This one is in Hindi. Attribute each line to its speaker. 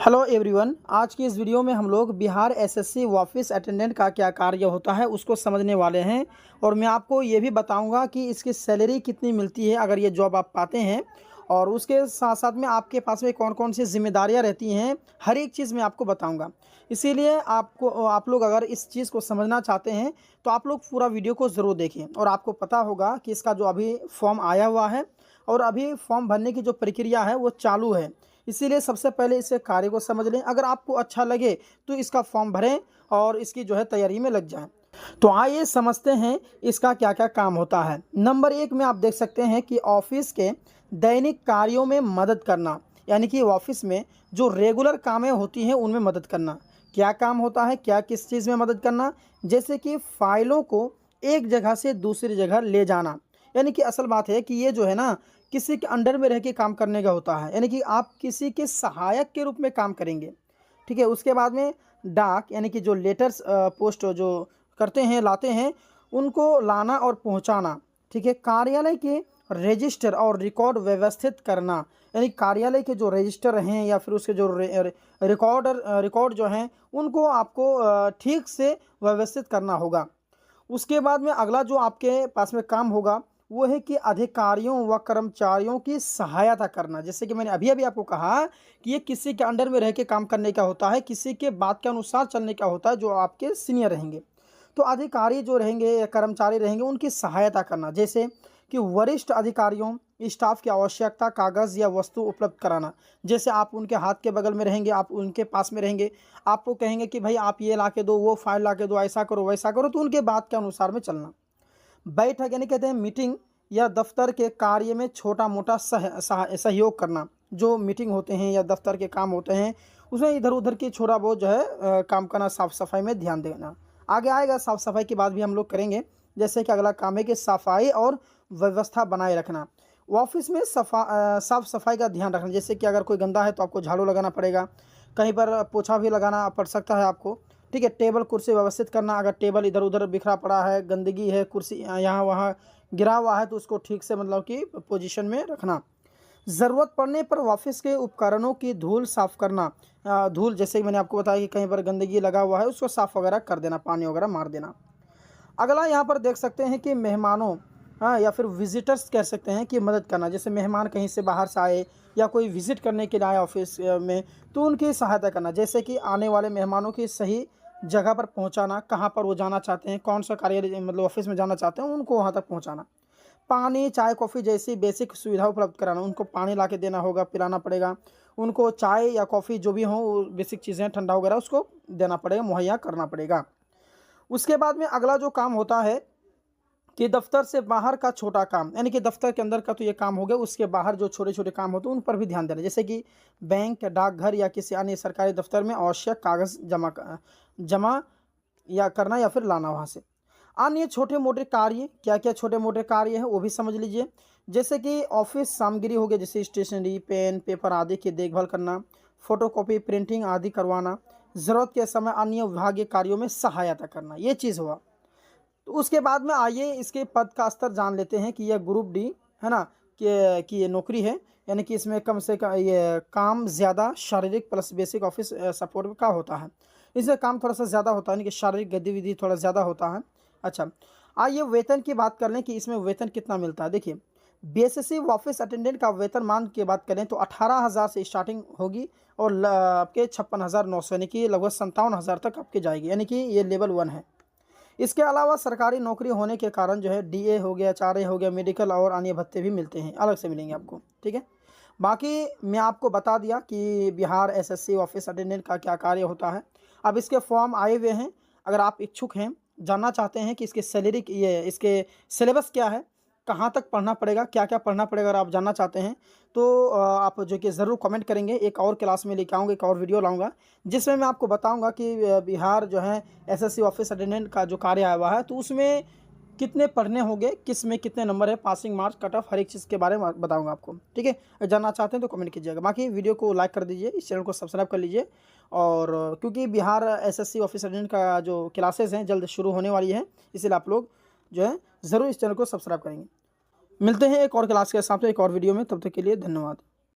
Speaker 1: हेलो एवरीवन, आज की इस वीडियो में हम लोग बिहार एसएससी ऑफिस अटेंडेंट का क्या कार्य होता है उसको समझने वाले हैं। और मैं आपको ये भी बताऊंगा कि इसकी सैलरी कितनी मिलती है अगर ये जॉब आप पाते हैं, और उसके साथ साथ में आपके पास में कौन कौन सी जिम्मेदारियां रहती हैं, हर एक चीज़ मैं आपको बताऊंगा। इसीलिए आप लोग अगर इस चीज़ को समझना चाहते हैं तो आप लोग पूरा वीडियो को ज़रूर देखें। और आपको पता होगा कि इसका जो अभी फॉर्म आया हुआ है और अभी फॉर्म भरने की जो प्रक्रिया है वो चालू है। इसीलिए सबसे पहले इसके कार्य को समझ लें। अगर आपको अच्छा लगे तो इसका फॉर्म भरें और इसकी जो है तैयारी में लग जाएं। तो आइए समझते हैं इसका क्या क्या काम होता है। नंबर 1 में आप देख सकते हैं कि ऑफिस के दैनिक कार्यों में मदद करना, यानी कि ऑफिस में जो रेगुलर कामें होती हैं उनमें मदद करना। क्या काम होता है, क्या किस चीज़ में मदद करना, जैसे कि फाइलों को एक जगह से दूसरी जगह ले जाना। यानी कि असल बात है कि ये जो है ना, किसी के अंडर में रह के काम करने का होता है, यानी कि आप किसी के सहायक के रूप में काम करेंगे। ठीक है। उसके बाद में डाक, यानी कि जो लेटर्स पोस्ट जो करते हैं, लाते हैं, उनको लाना और पहुंचाना। ठीक है। कार्यालय के रजिस्टर और रिकॉर्ड व्यवस्थित करना, यानी कार्यालय के जो रजिस्टर हैं या फिर उसके जो रिकॉर्ड जो हैं उनको आपको ठीक से व्यवस्थित करना होगा। उसके बाद में अगला जो आपके पास में काम होगा वो है कि अधिकारियों व कर्मचारियों की सहायता करना। जैसे कि मैंने अभी अभी आपको कहा कि ये किसी के अंडर में रह के काम करने का होता है, किसी के बात के अनुसार चलने का होता है, जो आपके सीनियर रहेंगे। तो अधिकारी जो रहेंगे या कर्मचारी रहेंगे उनकी सहायता करना, जैसे कि वरिष्ठ अधिकारियों स्टाफ की आवश्यकता कागज़ या वस्तु उपलब्ध कराना। जैसे आप उनके हाथ के बगल में रहेंगे, आप उनके पास में रहेंगे, आपको कहेंगे कि भाई आप ये ला के दो, वो फाइल ला के दो, ऐसा करो वैसा करो, तो उनके बात के अनुसार में चलना। बैठक यानी कहते हैं मीटिंग या दफ्तर के कार्य में छोटा मोटा सहयोग करना। जो मीटिंग होते हैं या दफ्तर के काम होते हैं उसमें इधर उधर की छोटा बहुत जो है काम करना, साफ़ सफाई में ध्यान देना। आगे आएगा, साफ़ सफाई की बात भी हम लोग करेंगे। जैसे कि अगला काम है कि सफाई और व्यवस्था बनाए रखना। ऑफिस में साफ़ सफाई का ध्यान रखना, जैसे कि अगर कोई गंदा है तो आपको झाड़ू लगाना पड़ेगा, कहीं पर पोछा भी लगाना पड़ सकता है आपको। ठीक है। टेबल कुर्सी व्यवस्थित करना, अगर टेबल इधर उधर बिखरा पड़ा है, गंदगी है, कुर्सी यहाँ वहाँ गिरा हुआ है तो उसको ठीक से मतलब कि पोजीशन में रखना। ज़रूरत पड़ने पर ऑफिस के उपकरणों की धूल साफ़ करना। धूल जैसे कि मैंने आपको बताया कि कहीं पर गंदगी लगा हुआ है उसको साफ़ वगैरह कर देना, पानी वगैरह मार देना। अगला यहाँ पर देख सकते हैं कि मेहमानों, हाँ, या फिर विजिटर्स कह सकते हैं कि मदद करना। जैसे मेहमान कहीं से बाहर से आए या कोई विज़िट करने के लिए आए ऑफिस में, तो उनकी सहायता करना। जैसे कि आने वाले मेहमानों की सही जगह पर पहुंचाना, कहां पर वो जाना चाहते हैं, कौन सा कार्यालय मतलब ऑफिस में जाना चाहते हैं, उनको वहां तक पहुंचाना। पानी, चाय, कॉफ़ी जैसी बेसिक सुविधा उपलब्ध कराना। उनको पानी ला के देना होगा, पिलाना पड़ेगा। उनको चाय या कॉफ़ी जो भी हो, बेसिक चीज़ें ठंडा वगैरह उसको देना पड़ेगा, मुहैया करना पड़ेगा। उसके बाद में अगला जो काम होता है कि दफ्तर से बाहर का छोटा काम, यानी कि दफ्तर के अंदर का तो ये काम हो गया, उसके बाहर जो छोटे छोटे काम होते हैं उन पर भी ध्यान देना। जैसे कि बैंक, डाकघर या किसी अन्य सरकारी दफ्तर में आवश्यक कागज़ जमा या करना या फिर लाना वहाँ से। अन्य छोटे मोटे कार्य, क्या क्या छोटे मोटे कार्य है वो भी समझ लीजिए। जैसे कि ऑफिस सामग्री हो गया, जैसे स्टेशनरी, पेन, पेपर आदि की देखभाल करना, फोटोकॉपी, प्रिंटिंग आदि करवाना, ज़रूरत के समय अन्य विभागीय कार्यों में सहायता करना, ये चीज़ हुआ। तो उसके बाद में आइए इसके पद का स्तर जान लेते हैं कि यह ग्रुप डी है ना, कि ये नौकरी है। यानी कि इसमें कम से कम ये काम ज़्यादा शारीरिक प्लस बेसिक ऑफिस सपोर्ट का होता है। इसमें काम थोड़ा सा ज़्यादा होता है, यानी कि शारीरिक गतिविधि थोड़ा ज़्यादा होता है। अच्छा, आइए वेतन की बात कर लें कि इसमें वेतन कितना मिलता है। देखिए, बीएसएससी ऑफिस अटेंडेंट का वेतनमान की बात करें तो 18,000 से स्टार्टिंग होगी और आपके 56,900 यानी कि लगभग 57,000 तक आपके जाएगी, यानी कि ये लेवल 1 है। इसके अलावा सरकारी नौकरी होने के कारण जो है डीए हो गया, एचआरए हो गया, मेडिकल और अन्य भत्ते भी मिलते हैं, अलग से मिलेंगे आपको। ठीक है। बाकी मैं आपको बता दिया कि बिहार एसएससी ऑफिस अटेंडेंट का क्या कार्य होता है। अब इसके फॉर्म आए हुए हैं। अगर आप इच्छुक हैं, जानना चाहते हैं कि इसके सैलरी, ये इसके सिलेबस क्या है, कहाँ तक पढ़ना पड़ेगा, क्या क्या पढ़ना पड़ेगा, अगर आप जानना चाहते हैं तो आप जो कि ज़रूर कमेंट करेंगे। एक और क्लास में लेके आऊँगा, एक और वीडियो लाऊंगा जिसमें मैं आपको बताऊंगा कि बिहार जो है एसएससी ऑफिस अटेंडेंट का जो कार्य आया हुआ है तो उसमें कितने पढ़ने होंगे, किस में कितने नंबर है, पासिंग मार्क्स, कट ऑफ, हर एक चीज़ के बारे में बताऊंगा आपको। ठीक है। अगर जानना चाहते हैं तो कमेंट कीजिएगा। बाकी वीडियो को लाइक कर दीजिए, इस चैनल को सब्सक्राइब कर लीजिए। और क्योंकि बिहार एसएससी ऑफिस अटेंडेंट का जो क्लासेस हैं जल्द शुरू होने वाली है, इसलिए आप लोग जो है ज़रूर इस चैनल को सब्सक्राइब करेंगे। मिलते हैं एक और क्लास के साथ, एक और वीडियो में। तब तक के लिए धन्यवाद।